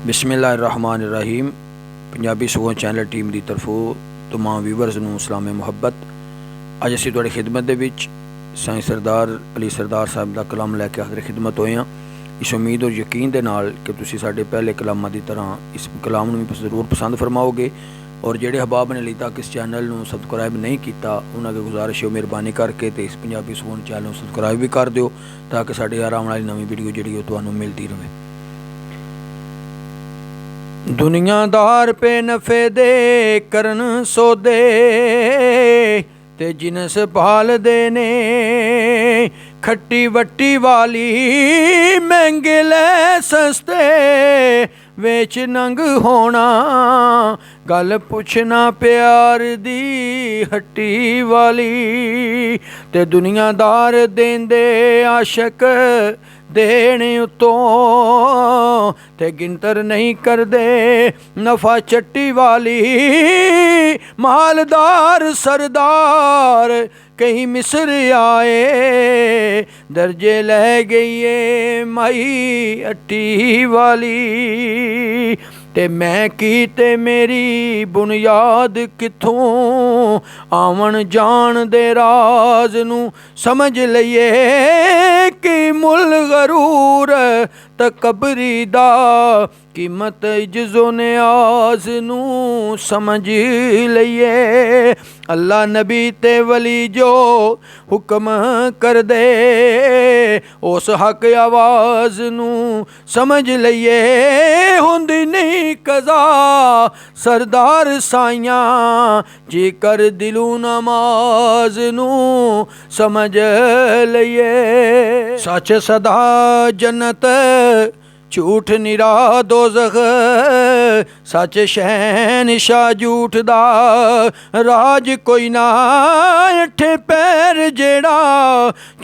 बिस्मिल्लाहिर्रहमानिर्रहीम। Punjabi सुगों channel team की तरफों तमाम व्यूवर्स नूं सलाम मुहब्बत। अज असीं तुहाडी खिदमत दे विच साईं सरदार अली सरदार साहब का कलाम लैके हाज़िर खिदमत होए हां। इस उम्मीद और यकीन दे नाल कि तुसीं साडे पहले कलामां की तरह इस कलाम नूं भी जरूर पसंद फरमाओगे। और जेडे हबाब ने अली तक इस चैनल नूं सबसक्राइब नहीं किया उन्होंने गुजारिश है मेहरबानी करके तो इस पंजाबी सुगों चैनल सबसक्राइब भी कर दिओ ताकि साडे हर आने वाली नवीं वीडियो जिहड़ी तुहानूं मिलती रहे। दुनियादार पे नफे दे करन सौदे ते जिनस पाल देने खट्टी वट्टी वाली महंगे ले सस्ते वेच नंग होना गल पुछना प्यार दी हट्टी वाली ते दुनियादार देंदे आशक देने उतों ते गिनतर नहीं कर दे नफा चट्टी वाली मालदार सरदार कहीं मिस्र आए दर्जे ले गई माई अट्टी वाली ते मैं की ते मेरी बुनियाद किथों आवन जान दे राज नू समझ लईए कि मुल गरूर तकबरी दा कीमत इज्जो नियाज नू समझ लईए। अल्लाह नबी ते वली जो हुक्म कर दे उस हक आवाज़ नू समझ लईए। हुंदी नहीं कज़ा सरदार साइयां जी कर दिलू नमाज नू समझ लईए। सच सदा जन्नत झूठ निरा दोज़ख सच शहनशाह झूठ दा राज कोई ना अठे पैर जेड़ा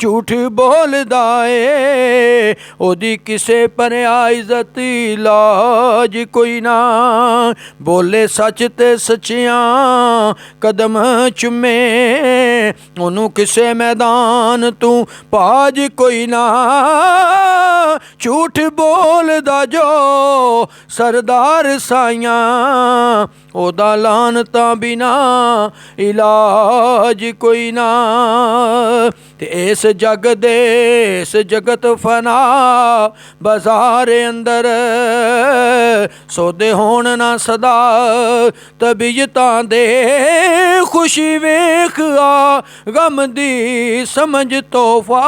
झूठ बोलदा ए ओदी किसे पर इज्जत लाज कोई ना बोले सच ते सच्चियां कदम चुमे ओनू किसे मैदान तू पाज कोई ना झूठ बोलदा जो सरदार साइयां ओदा लानता बिना इलाज कोई ना। ते इस जग दे इस जगत फना बाजार अंदर सौदे होण ना सदा तबीयतां दे खुशी वेख आ गम दी समझ तोहफा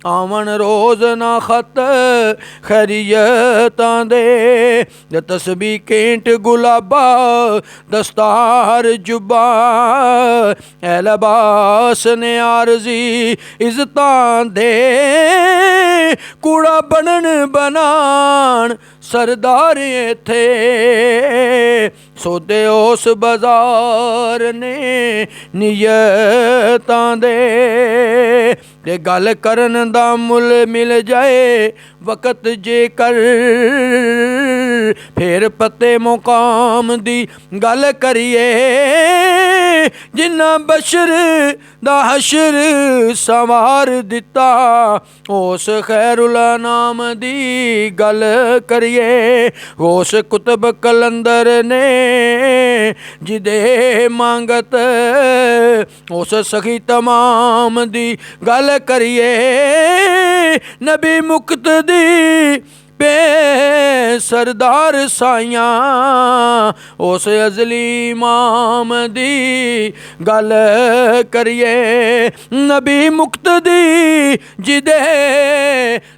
आवन रोज़ ना खत खैरियतां दे तस्बी केंट गुलाबा दस्तार जुबा ए लबास ने आरजी इज्जतां दे कूड़ा बनन बनान सरदार थे सौदे उस बाजार ने नियतां दे ते गल करन दा मुल मिल जाए वक़्त जे कर फिर पते मुकाम दी गल करिए जिन्ना बशर दा हशर संवार दिता उस खैरुल नाम दी गल करिए। उस कुतुब कलंदर ने जिदे मांगत उस सखी तमाम दी गल करिए। नबी मुक्त दी पे सरदार साइयां उस अजली इमाम दी गल करिए। नबी मुक्त दी जिदे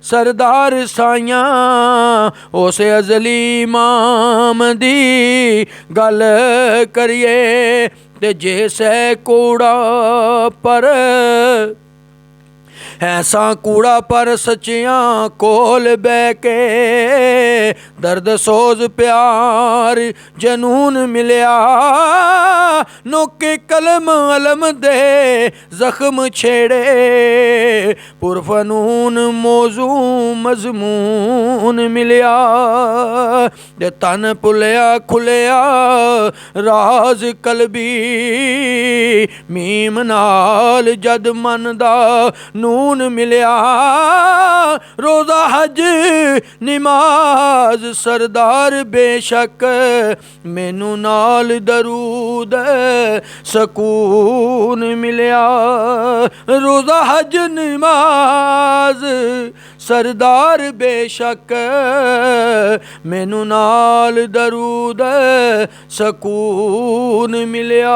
सरदार साइयां उस अजली इमाम दी गल करिए। ते जैसे कूड़ा पर ऐसा कूड़ा पर सच्चियां कोल बह के दर्द सोज प्यार जनून मिलिया नोके कलम अलम दे जख्म छेड़े पुरफनून मौजू मजमून मिलिया ते तन पुलिया खुलिया राज कलबी मीम नाल जद मन दा नूर ਸਕੂਨ ਮਿਲਿਆ। ਰੋਜ਼ਾ ਹਜ ਨਮਾਜ਼ ਸਰਦਾਰ ਬੇਸ਼ੱਕ, ਮੈਨੂੰ ਨਾਲ ਦਰੂਦ ਸਕੂਨ ਮਿਲਿਆ। ਰੋਜ਼ਾ ਹਜ ਨਮਾਜ਼ ਸਰਦਾਰ ਬੇਸ਼ੱਕ, ਮੈਨੂੰ ਨਾਲ ਦਰੂਦ ਸਕੂਨ ਮਿਲਿਆ।